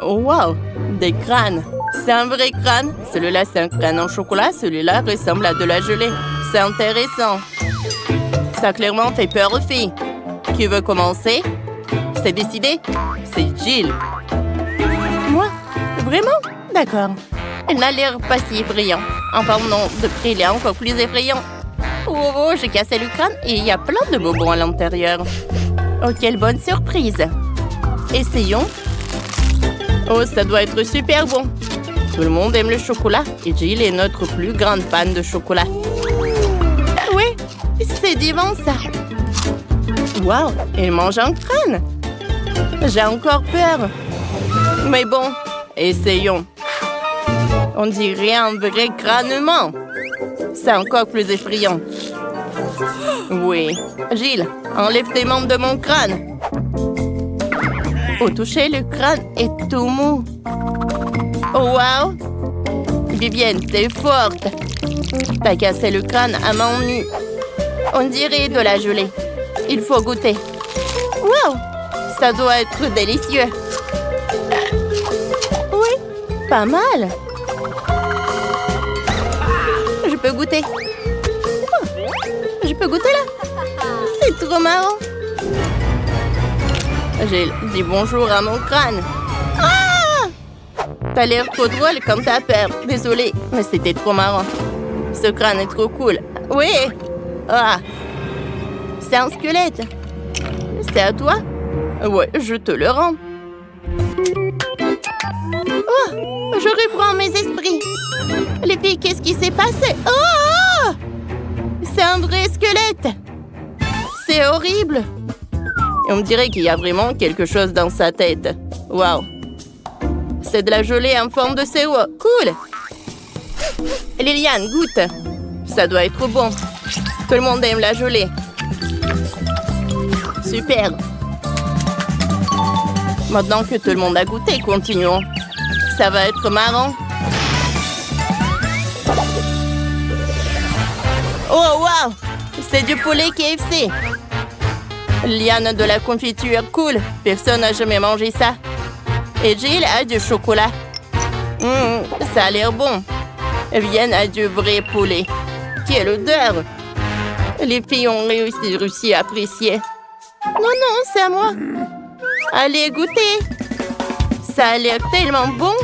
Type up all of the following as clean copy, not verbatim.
Oh, wow! Des crânes! C'est un vrai crâne? Celui-là, c'est un crâne en chocolat. Celui-là ressemble à de la gelée. C'est intéressant. Ça a clairement fait peur aux filles. Qui veut commencer? C'est décidé? C'est Jill. Moi? Vraiment? D'accord. Elle n'a l'air pas si effrayant. Enfin, non, de près, il est encore plus effrayant. Oh, j'ai cassé le crâne et il y a plein de bonbons à l'intérieur. Oh, quelle bonne surprise! Essayons. Oh, ça doit être super bon. Tout le monde aime le chocolat et Jill est notre plus grande fan de chocolat. Oui, c'est divin ça. Waouh, elle mange un crâne. J'ai encore peur. Mais bon, essayons. On dirait un vrai crânement. C'est encore plus effrayant. Oui. Jill, enlève tes membres de mon crâne. Au toucher, le crâne est tout mou. Oh, wow! Vivienne, t'es forte. T'as cassé le crâne à main nue. On dirait de la gelée. Il faut goûter. Wow! Ça doit être délicieux. Oui, pas mal. Je peux goûter. Oh, je peux goûter là. C'est trop marrant. J'ai dit bonjour à mon crâne. Ah! T'as l'air trop drôle comme t'as peur. Désolée, mais c'était trop marrant. Ce crâne est trop cool. Oui! Ah! C'est un squelette. C'est à toi? Ouais, je te le rends. Oh! Je reprends mes esprits. Les filles, qu'est-ce qui s'est passé? Oh! C'est un vrai squelette. C'est horrible. Et on dirait qu'il y a vraiment quelque chose dans sa tête. Waouh! C'est de la gelée en forme de cerveau. Cool! Liliane, goûte. Ça doit être bon. Tout le monde aime la gelée. Super! Maintenant que tout le monde a goûté, continuons. Ça va être marrant. Oh, wow! C'est du poulet KFC. Liane de la confiture, cool. Personne n'a jamais mangé ça. Et Jill a du chocolat. Ça a l'air bon. Vivienne a du vrai poulet. Quelle odeur! Les filles ont réussi à apprécier. Non, non, c'est à moi. Allez, goûtez. Ça a l'air tellement bon.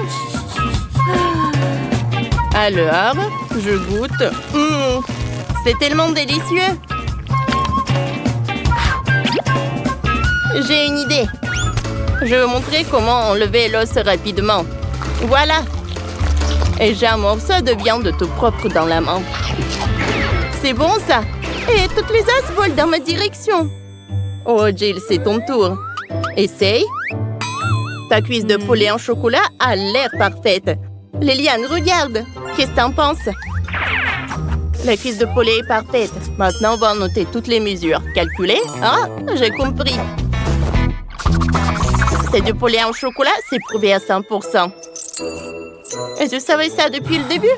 Alors, je goûte. C'est tellement délicieux. J'ai une idée. Je vais montrer comment enlever l'os rapidement. Voilà. Et j'ai un morceau de viande tout propre dans la main. C'est bon ça. Et toutes les os volent dans ma direction. Oh Jill, c'est ton tour. Essaye. Ta cuisse de poulet en chocolat a l'air parfaite. Liliane, regarde. Qu'est-ce que t'en penses? La cuisse de poulet est parfaite. Maintenant, on va noter toutes les mesures. Calculer? Ah, j'ai compris. C'est du poulet en chocolat, c'est prouvé à 100%. Et je savais ça depuis le début.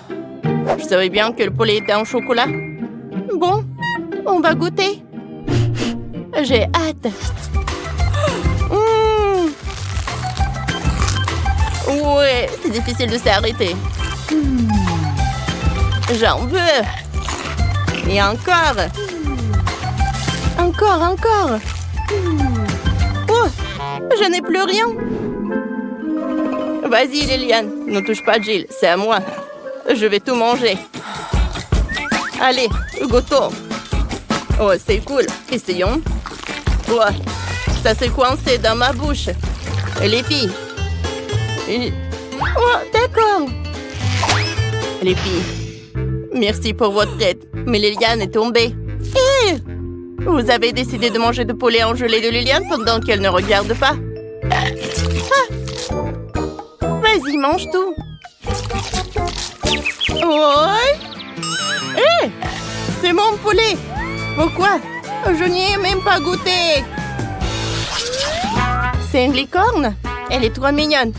Je savais bien que le poulet était en chocolat. Bon, on va goûter. J'ai hâte. Ouais, c'est difficile de s'arrêter. J'en veux. Et encore. Encore. Oh, je n'ai plus rien. Vas-y, Liliane, ne touche pas Jill, c'est à moi. Je vais tout manger. Allez, goûtons. Oh, c'est cool. Essayons. Oh, ça s'est coincé dans ma bouche. Et les filles. Oh, d'accord. Les filles, merci pour votre aide. Mais Liliane est tombée. Vous avez décidé de manger du poulet en gelée de Liliane pendant qu'elle ne regarde pas. Ah. Vas-y, mange tout. Ouais. C'est mon poulet. Pourquoi? Je n'y ai même pas goûté. C'est une licorne. Elle est trop mignonne.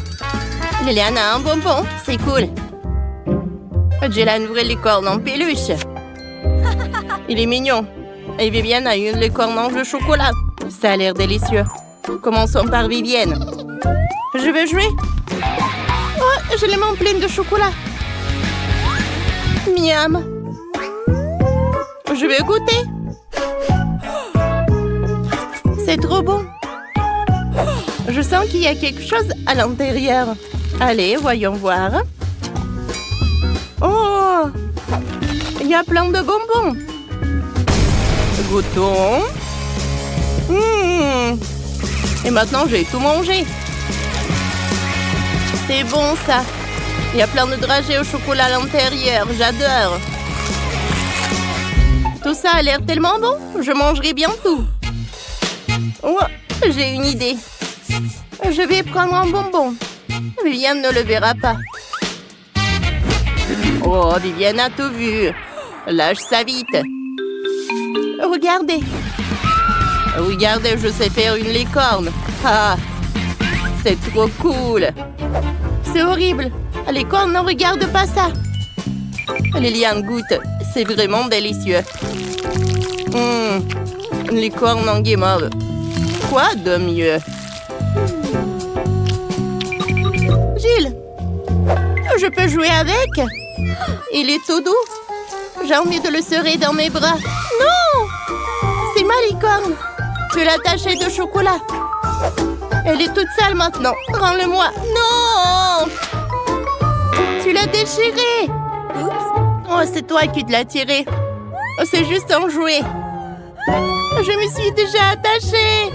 Liliane a un bonbon. C'est cool. J'ai la nouvelle licorne en peluche. Il est mignon. Et Vivienne a une licorne en jeu chocolat. Ça a l'air délicieux. Commençons par Vivienne. Je veux jouer. Oh, j'ai les mains pleines de chocolat. Miam. Je vais goûter. C'est trop bon. Je sens qu'il y a quelque chose à l'intérieur. Allez, voyons voir. Oh! Il y a plein de bonbons. Goûtons. Et maintenant, j'ai tout mangé. C'est bon, ça. Il y a plein de dragées au chocolat à l'intérieur. J'adore. Tout ça a l'air tellement bon. Je mangerai bien tout. Oh, j'ai une idée. Je vais prendre un bonbon. Viviane ne le verra pas. Oh, Viviane a tout vu. Lâche ça vite. Regardez. Regardez, je sais faire une licorne. Ah, c'est trop cool. C'est horrible. Les cornes ne regardent pas ça. Liliane goûte. C'est vraiment délicieux. Une licorne en guimauve. Quoi de mieux? Gilles, je peux jouer avec? Il est tout doux. J'ai envie de le serrer dans mes bras. Non! C'est ma licorne. Tu l'as tachée de chocolat. Elle est toute sale maintenant. Rends-le-moi. Non! Tu l'as déchirée. Oh, c'est toi qui te l'as tirée. Oh, c'est juste un jouet. Je me suis déjà attachée.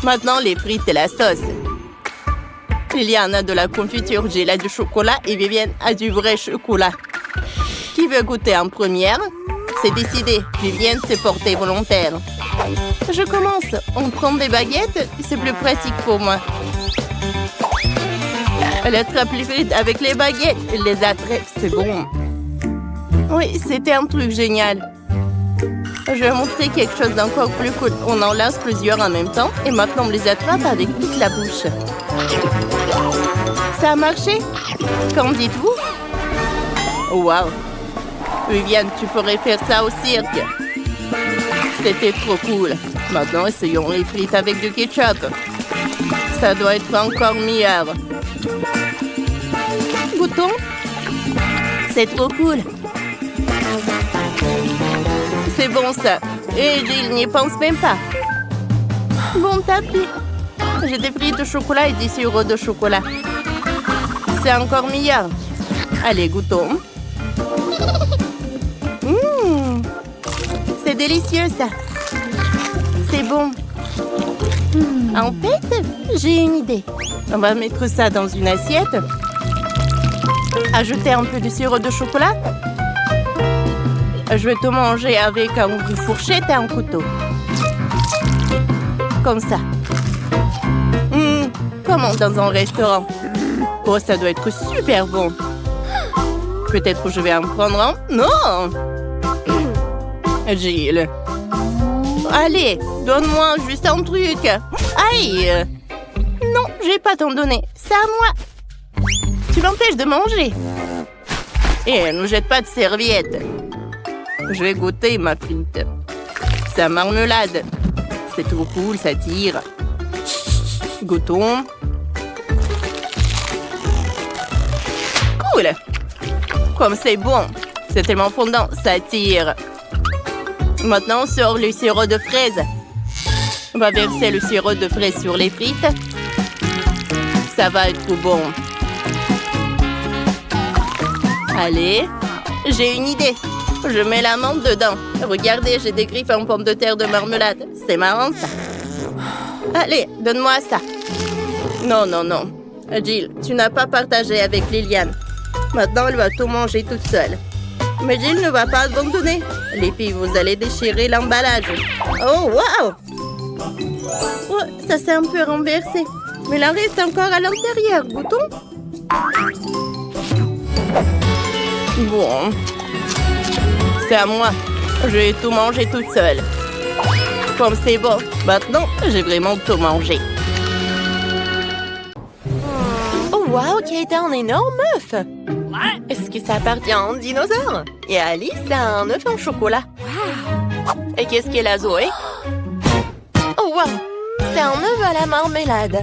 Maintenant, les frites et la sauce. Liliane a de la confiture, Gilles a du chocolat et Viviane a du vrai chocolat. Qui veut goûter en première? C'est décidé. Viviane s'est portée volontaire. Je commence. On prend des baguettes, c'est plus pratique pour moi. Elle attrape les frites avec les baguettes. Elle les attrape, c'est bon. Oui, c'était un truc génial. Je vais montrer quelque chose d'encore plus cool. On en lance plusieurs en même temps et maintenant on les attrape avec toute la bouche. Ça a marché? Qu'en dites-vous? Wow! Viviane, tu pourrais faire ça au cirque. C'était trop cool. Maintenant, essayons les frites avec du ketchup. Ça doit être encore meilleur. Goûtons. C'est trop cool. C'est bon ça. Et Gilles n'y pense même pas. Bon tapis. J'ai des frites de chocolat et des sirops de chocolat. C'est encore meilleur. Allez, goûtons. C'est délicieux ça. C'est bon. En fait, j'ai une idée. On va mettre ça dans une assiette. Ajouter un peu de sirop de chocolat. Je vais tout manger avec une fourchette et un couteau. Comme ça. Comme dans un restaurant. Oh, ça doit être super bon. Peut-être que je vais en prendre un. Non! Gilles. Allez, donne-moi juste un truc. Aïe! Non, je vais pas t'en donner. C'est à moi. Tu m'empêches de manger. Et ne jette pas de serviette. Je vais goûter ma frite. Sa marmelade. C'est trop cool, ça tire. Goûtons. Cool. Comme c'est bon. C'est tellement fondant, ça tire. Maintenant, on sort le sirop de fraise. On va verser le sirop de fraise sur les frites. Ça va être bon. Allez, j'ai une idée. Je mets la menthe dedans. Regardez, j'ai des griffes en pomme de terre de marmelade. C'est marrant, ça. Allez, donne-moi ça. Non, non, non. Gilles, tu n'as pas partagé avec Liliane. Maintenant, elle va tout manger toute seule. Mais Gilles ne va pas abandonner. Les filles, vous allez déchirer l'emballage. Oh, wow! Oh, ça s'est un peu renversé. Mais il en reste encore à l'intérieur. Goûtons. Bon. C'est à moi. Je vais tout manger toute seule. Comme c'est bon. Maintenant, j'ai vraiment tout mangé. Oh, wow! Qui a été un énorme œuf! Est-ce que ça appartient à un dinosaure? Et Alice a un œuf en chocolat. Wow. Et qu'est-ce qu'elle a, Zoé? Oh, wow! C'est un œuf à la marmelade.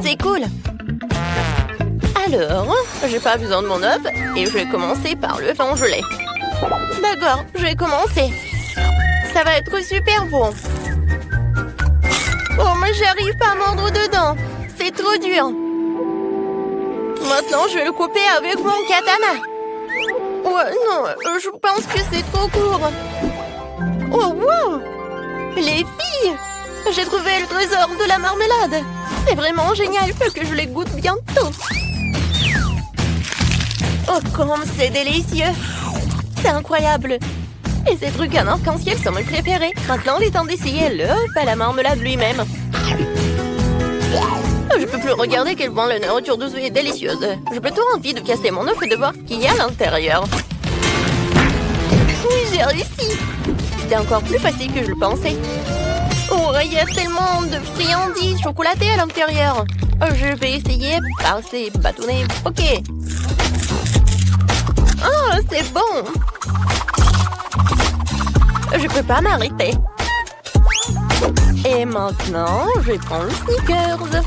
c'est cool. Alors, j'ai pas besoin de mon œuf et je vais commencer par le vin au gelé. D'accord, je vais commencer. Ça va être super bon. Oh, mais j'arrive pas à mordre dedans. C'est trop dur. Maintenant, je vais le couper avec mon katana. Ouais, non, je pense que c'est trop court. Oh, wow! Les filles! J'ai trouvé le trésor de la marmelade. C'est vraiment génial, il faut que je les goûte bientôt. Oh, comme c'est délicieux! C'est incroyable! Et ces trucs en arc-en-ciel sont mes préférés. Maintenant, il est temps d'essayer l'œuf à la marmelade lui-même. Je peux plus regarder quel point la nourriture douce est délicieuse. J'ai plutôt envie de casser mon œuf et de voir ce qu'il y a à l'intérieur. Oui, j'ai réussi! C'était encore plus facile que je le pensais. Oh, il y a tellement de friandises chocolatées à l'intérieur. Je vais essayer par ces bâtonnets. Ok. Oh, c'est bon. Je peux pas m'arrêter. Et maintenant, je vais prendre le Snickers.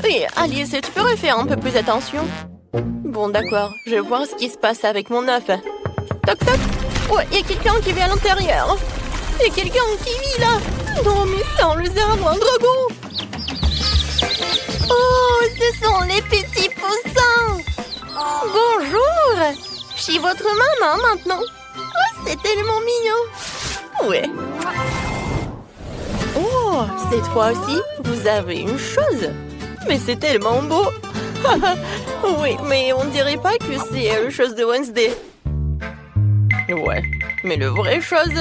Oui, Alice, tu pourrais faire un peu plus attention? Bon, d'accord. Je vais voir ce qui se passe avec mon œuf. Toc, toc. Ouais, il y a quelqu'un qui vit à l'intérieur. Il y a quelqu'un qui vit là. Non, mais c'est un lézard ou un dragon. Oh, ce sont les petits poussins. Bonjour. Je suis votre maman maintenant. Oh, c'est tellement mignon. Ouais. Oh, cette fois aussi, vous avez une chose. Mais c'est tellement beau. Oui, mais on dirait pas que c'est la chose de Wednesday. Ouais, mais le vrai chose,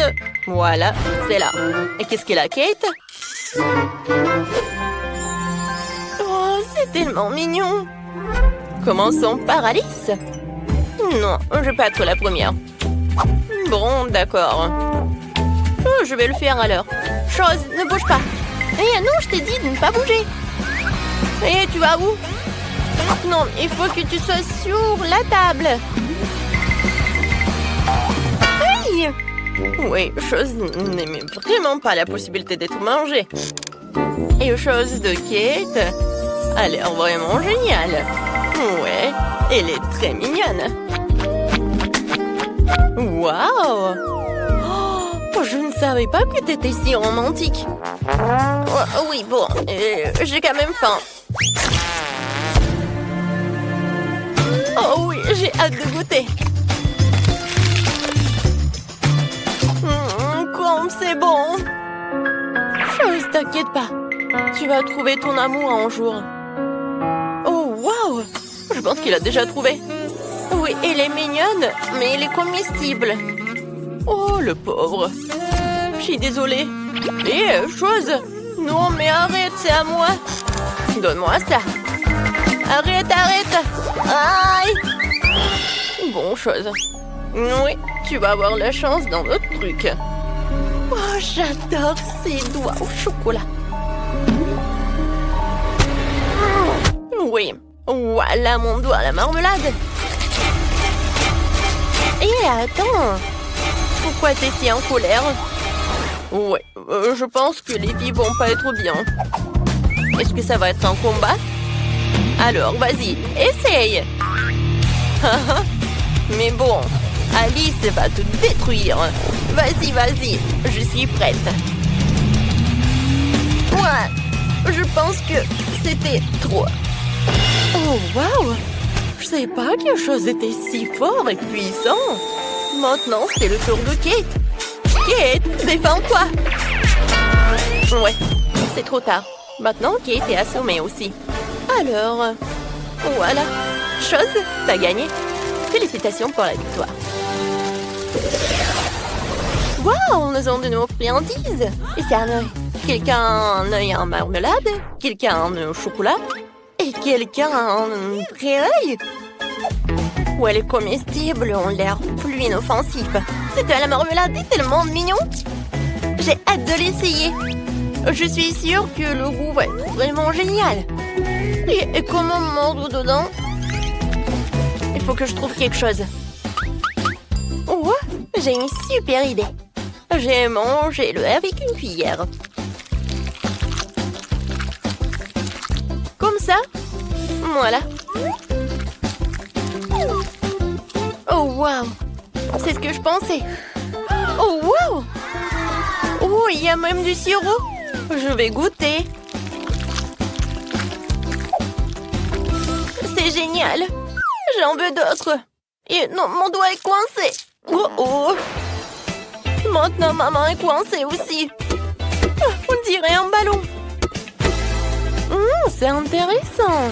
voilà, c'est là. Et qu'est-ce qu'elle a, Kate? Oh, c'est tellement mignon. Commençons par Alice. Non, je vais pas être la première. Bon, d'accord. Oh, je vais le faire alors. Chose, ne bouge pas. Eh non, je t'ai dit de ne pas bouger. Et tu vas où? Non, il faut que tu sois sur la table. Aïe! Oui, chose n'aimait vraiment pas la possibilité d'être mangée. Et chose de Kate a l'air vraiment géniale. Ouais, elle est très mignonne. Waouh! Oh, je ne savais pas que t'étais si romantique. Oh, oui, bon, j'ai quand même faim. Oh oui, j'ai hâte de goûter. Comme c'est bon. Chose, t'inquiète pas. Tu vas trouver ton amour un jour. Oh, waouh! Je pense qu'il a déjà trouvé. Oui, elle est mignonne, mais elle est comestible. Oh, le pauvre. Je suis désolée. Chose. Non, mais arrête, c'est à moi. Donne-moi ça. Arrête, arrête. Aïe. Bon, chose. Oui, tu vas avoir la chance dans l'autre truc. Oh, j'adore ces doigts au chocolat. Oui, voilà mon doigt à la marmelade. Et attends, pourquoi t'es si en colère? Ouais, je pense que les filles vont pas être bien. Est-ce que ça va être un combat? Alors, vas-y, essaye. Mais bon, Alice va te détruire. Vas-y, vas-y, je suis prête. Ouais, je pense que c'était trop. Oh, waouh! Je savais pas que quelque chose était si fort et puissant. Maintenant, c'est le tour de Kate. Kate, défends-toi. Ouais, c'est trop tard. Maintenant, Kate est assommée aussi. Alors, voilà. Chose, t'as gagné. Félicitations pour la victoire. Waouh, nous avons de nouveaux friandises. Et c'est un œil. Quelqu'un a un œil en marmelade, quelqu'un en œil au chocolat, et quelqu'un en vrai œil. Ouais, les comestibles ont l'air plus inoffensifs. C'était à la marmelade, est tellement mignon. J'ai hâte de l'essayer. Je suis sûre que le goût va être vraiment génial. Et comment mordre dedans? Il faut que je trouve quelque chose. Oh, j'ai une super idée. J'ai mangé le avec une cuillère. Suis-moi là. Oh, wow! C'est ce que je pensais. Oh, wow! Oh, il y a même du sirop. Je vais goûter. C'est génial. J'en veux d'autres. Et non, mon doigt est coincé. Oh, oh. Maintenant, ma main est coincée aussi. On dirait un ballon. C'est intéressant.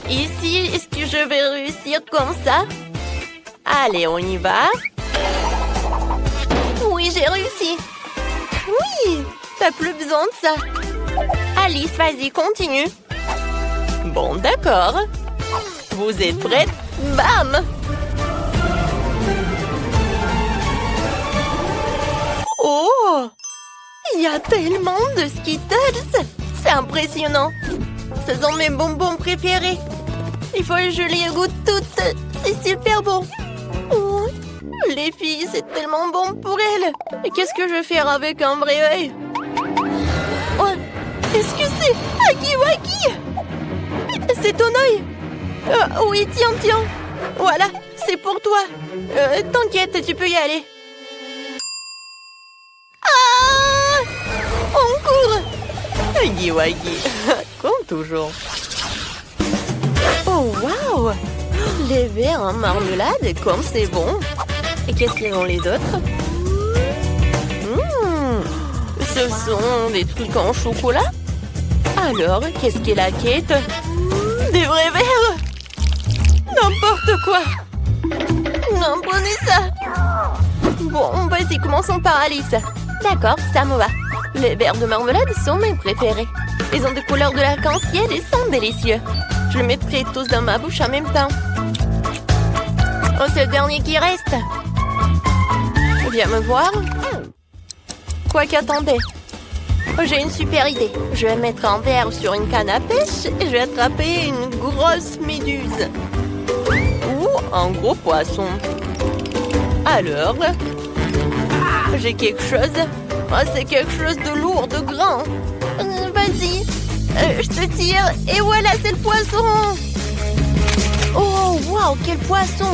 Ici, est-ce que je vais réussir comme ça? Allez, on y va. Oui, j'ai réussi. Oui, t'as plus besoin de ça. Alice, vas-y, continue. Bon, d'accord. Vous êtes prête? Bam! Oh! Il y a tellement de Skittles! C'est impressionnant! Ce sont mes bonbons préférés. Il faut que je les goûte toutes. C'est super bon. Oh, les filles, c'est tellement bon pour elles. Et qu'est-ce que je vais faire avec un vrai œil? Oh, qu'est-ce que c'est? Huggy Wuggy! C'est ton œil. Oui, tiens. Voilà, c'est pour toi. T'inquiète, tu peux y aller. Ah! On court! Huggy Wuggy, comme toujours. Oh, wow! Les verres en marmelade, comme c'est bon! Et qu'est-ce qu'ils ont les autres? Ce sont des trucs en chocolat? Alors, qu'est-ce qu'elle a, Kate? Des vrais verres? N'importe quoi! Non, prenez ça! Bon, vas-y, commençons par Alice. D'accord, ça me va. Les verres de marmelade sont mes préférés. Ils ont des couleurs de l'arc-en-ciel et sont délicieux. Je les mettrai tous dans ma bouche en même temps. Oh, c'est le dernier qui reste. Viens me voir. Quoi qu'attendez. Oh, j'ai une super idée. Je vais mettre un verre sur une canne à pêche et je vais attraper une grosse méduse. Ou un gros poisson. Alors, j'ai quelque chose. Oh, c'est quelque chose de lourd, de grand. Vas-y. Je te tire. Et voilà, c'est le poisson. Oh, wow, quel poisson.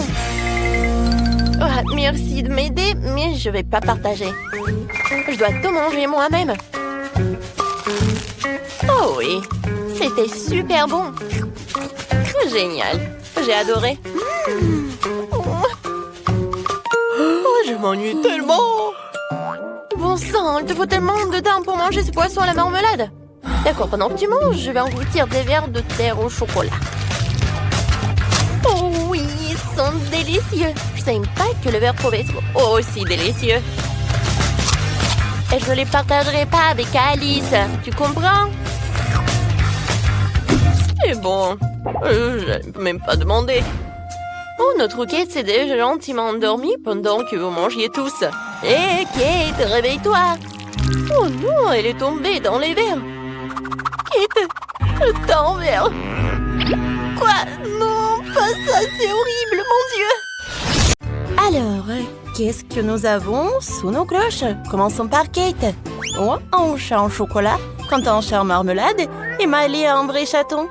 Oh, merci de m'aider, mais je vais pas partager. Je dois tout manger moi-même. Oh oui, c'était super bon. Génial. J'ai adoré. Oh, je m'ennuie tellement. Bon sang, il te faut tellement de temps pour manger ce poisson à la marmelade. D'accord, pendant que tu manges, je vais engloutir des verres de terre au chocolat. Oh oui, ils sont délicieux. Je savais pas que le verre pouvait être aussi délicieux. Et je ne les partagerai pas avec Alice. Tu comprends? Et bon, je n'ai même pas demandé. Oh, notre Kate s'est déjà gentiment endormie pendant que vous mangiez tous. Hé, Kate, réveille-toi. Oh non, elle est tombée dans les verres. Kate, le temps vert. Quoi? Non, pas ça, c'est horrible, mon Dieu. Alors, qu'est-ce que nous avons sous nos cloches? Commençons par Kate. Oh, un chat en chocolat, Quentin un chat en marmelade et Miley un vrai chaton.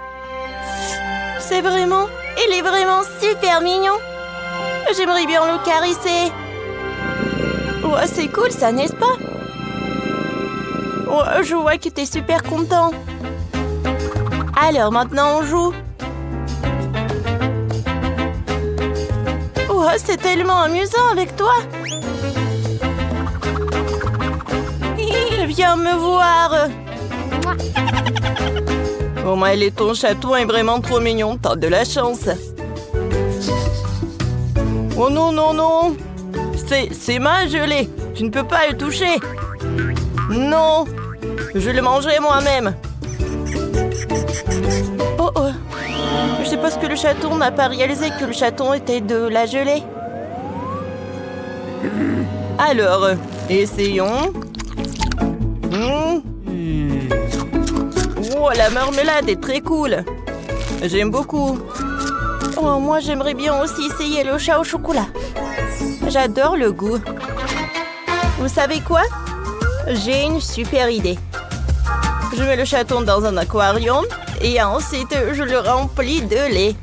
C'est vraiment... Il est vraiment super mignon. J'aimerais bien le caresser. Oh, c'est cool ça, n'est-ce pas? Oh, je vois que t'es super content. Alors, maintenant, on joue. Oh, c'est tellement amusant avec toi. Viens me voir. Oh, Miley, ton chaton est vraiment trop mignon. T'as de la chance. Oh non, non, non. C'est ma gelée. Tu ne peux pas le toucher. Non. Je le mangerai moi-même. Oh, oh. Je sais pas ce que le chaton n'a pas réalisé que le chaton était de la gelée. Alors, essayons. Oh, la marmelade est très cool. J'aime beaucoup. Oh, moi, j'aimerais bien aussi essayer le chat au chocolat. J'adore le goût. Vous savez quoi? J'ai une super idée. Je mets le chaton dans un aquarium Et ensuite, je le remplis de lait.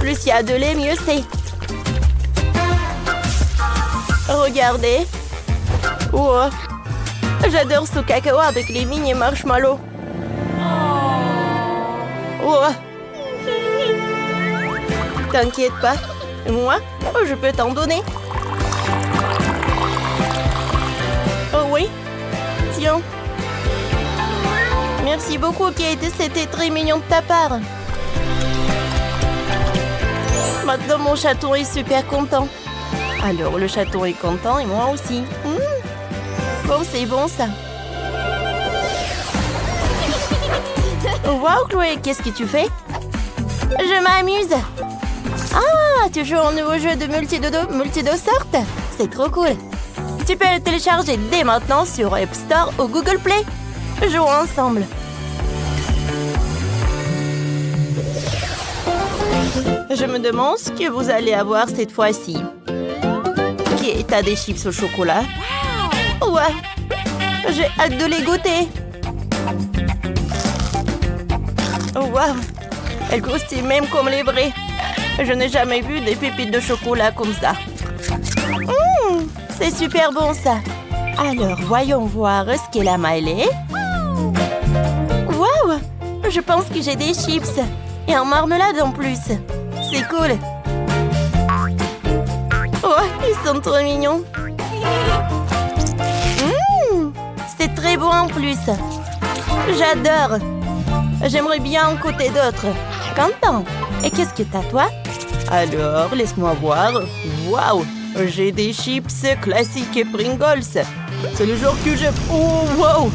Plus il y a de lait, mieux c'est. Regardez. Oh, j'adore ce cacao avec les mini marshmallows. Oh. T'inquiète pas. Moi, je peux t'en donner. Oh oui. Tiens. Merci beaucoup, Kate. C'était très mignon de ta part. Maintenant, mon chaton est super content. Alors, le chaton est content et moi aussi. Oh, c'est bon, ça. Wow, Chloé, qu'est-ce que tu fais? Je m'amuse. Ah, tu joues au nouveau jeu de multido sorte? C'est trop cool. Tu peux le télécharger dès maintenant sur App Store ou Google Play. Jouons ensemble. Je me demande ce que vous allez avoir cette fois-ci. Ok, t'as des chips au chocolat. Ouais, j'ai hâte de les goûter. Wow, elles croustillent même comme les vrais. Je n'ai jamais vu des pépites de chocolat comme ça. C'est super bon ça. Alors, voyons voir ce qu'est la Miley. Wow, je pense que j'ai des chips. Et en marmelade en plus. C'est cool. Oh, ils sont trop mignons. C'est très bon en plus. J'adore. J'aimerais bien en goûter d'autres. Content. Et qu'est-ce que t'as, toi? Alors, laisse-moi voir. Waouh, j'ai des chips classiques et Pringles. C'est le genre que j'aime. Oh, waouh.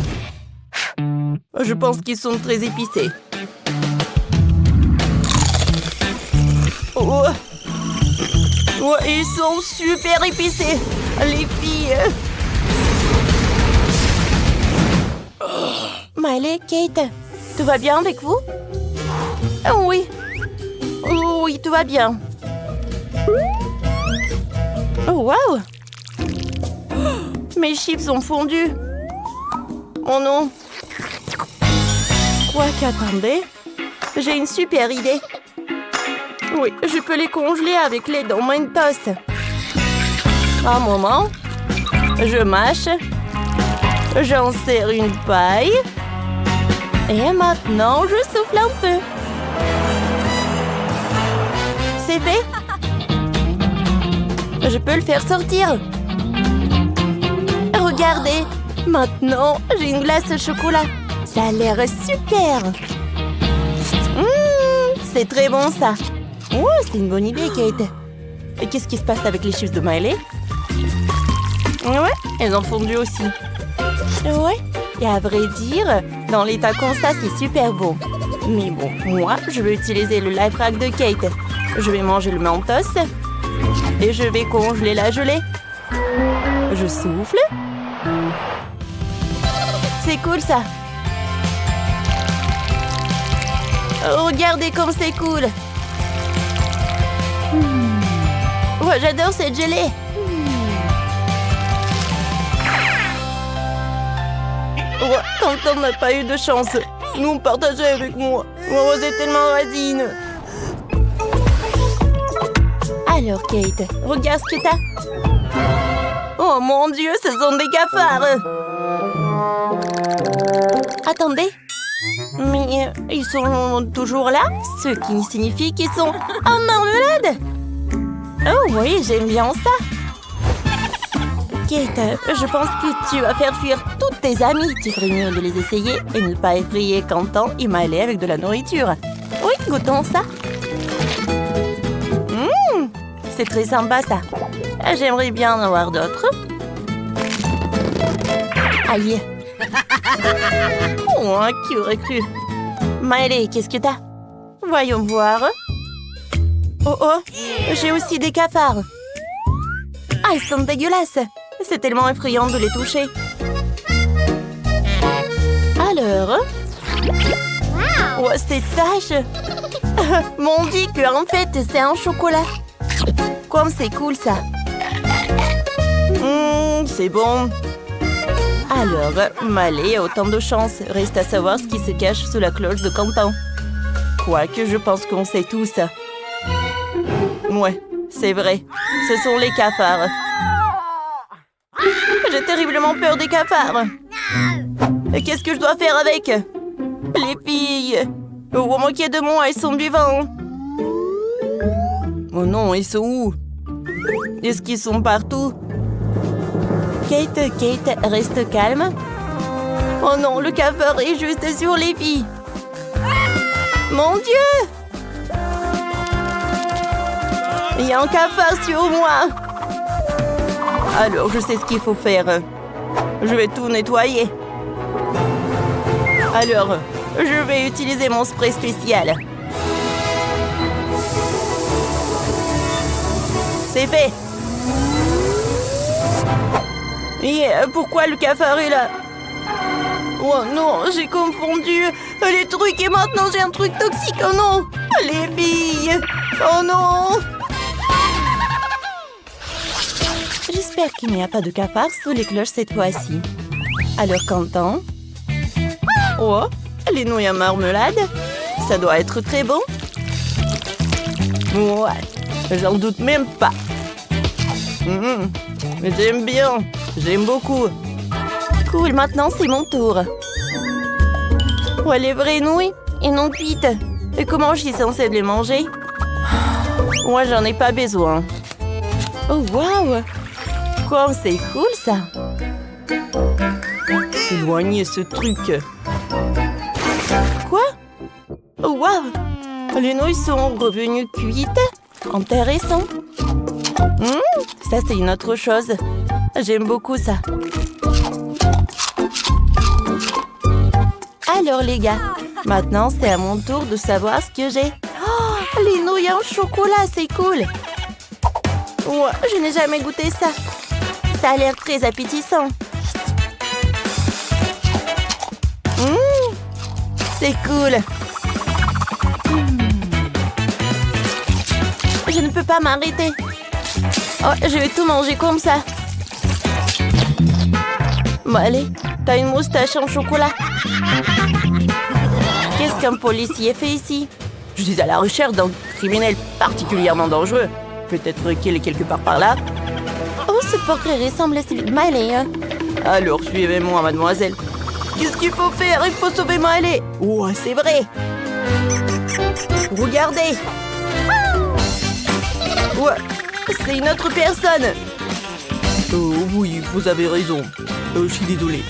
Je pense qu'ils sont très épicés. Oh. Oh, ils sont super épicés. Les filles. Miley, Kate, tout va bien avec vous? Oui. Oui, tout va bien. Oh, wow! Mes chips ont fondu. Oh non. Quoi qu'attendez, j'ai une super idée. Oui, je peux les congeler avec les dents Mentos. Un moment. Je mâche. J'en serre une paille. Et maintenant, je souffle un peu. C'est fait. Je peux le faire sortir. Regardez. Maintenant, j'ai une glace au chocolat. Ça a l'air super. C'est très bon, ça. Oh, c'est une bonne idée, Kate. Et qu'est-ce qui se passe avec les chips de Miley? Ouais, elles ont fondu aussi. Ouais, et à vrai dire, dans l'état comme ça, c'est super bon. Mais bon, moi, je vais utiliser le life hack de Kate. Je vais manger le Mentos et je vais congeler la gelée. Je souffle. C'est cool, ça. Regardez comme c'est cool. Ouais, j'adore cette gelée. Ouais, Quentin n'a pas eu de chance. Nous, partagez avec moi. Rose est tellement radine. Alors, Kate, regarde ce que t'as. Oh mon Dieu, ce sont des cafards. Attendez. Mais ils sont toujours là, ce qui signifie qu'ils sont en marmelade. Oh oui, j'aime bien ça. Kate, je pense que tu vas faire fuir toutes tes amies. Tu ferais mieux de les essayer et ne pas effrayer Quentin et Miley avec de la nourriture. Oui, goûtons ça. C'est très sympa, ça. J'aimerais bien en avoir d'autres. Aïe. Oh, qui aurait cru? Miley, qu'est-ce que t'as? Voyons voir. Oh, oh, j'ai aussi des cafards. Ah, ils sont dégueulasses. C'est tellement effrayant de les toucher. Alors? Oh, ces taches. M'ont dit que, en fait, c'est un chocolat. Comme c'est cool, ça. C'est bon. Alors, Miley a autant de chance. Reste à savoir ce qui se cache sous la cloche de Quentin. Quoique, je pense qu'on sait tout ça. Ouais, c'est vrai. Ce sont les cafards. J'ai terriblement peur des cafards. Qu'est-ce que je dois faire avec? Les filles. Au moquer de moi, ils sont vivants. Oh non, ils sont où? Est-ce qu'ils sont partout? Kate, reste calme. Oh non, le cafard est juste sur les filles. Mon Dieu! Il y a un cafard sur moi. Alors, je sais ce qu'il faut faire. Je vais tout nettoyer. Alors, je vais utiliser mon spray spécial. C'est fait. Et pourquoi le cafard est là? Oh non, j'ai confondu les trucs et maintenant j'ai un truc toxique. Oh non, les billes. Oh non. J'espère qu'il n'y a pas de cafard sous les cloches cette fois-ci. Alors, Quentin? Oh, les nouilles à marmelade? Ça doit être très bon. Ouais, j'en doute même pas. J'aime bien, j'aime beaucoup. Cool, maintenant c'est mon tour. Ouais, les vraies nouilles et non cuites. Et comment je suis censée les manger? Moi, j'en ai pas besoin. Oh, waouh! Quoi, c'est cool, ça! Éloignez ce truc. Quoi? Oh, waouh! Les nouilles sont revenues cuites? Intéressant. Ça, c'est une autre chose. J'aime beaucoup ça. Alors, les gars, maintenant, c'est à mon tour de savoir ce que j'ai. Oh, les nouilles en chocolat, c'est cool. Ouais, je n'ai jamais goûté ça. Ça a l'air très appétissant. C'est cool. Je ne peux pas m'arrêter. Oh, je vais tout manger comme ça. Bon, allez, t'as une moustache en chocolat. Qu'est-ce qu'un policier fait ici? Je suis à la recherche d'un criminel particulièrement dangereux. Peut-être qu'il est quelque part par là. Oh, ce portrait ressemble à celui de Miley. Alors, suivez-moi, mademoiselle. Qu'est-ce qu'il faut faire? Il faut sauver Miley. Oh, c'est vrai. Regardez. Ouais, c'est une autre personne. Oh oui, vous avez raison. Je suis désolé.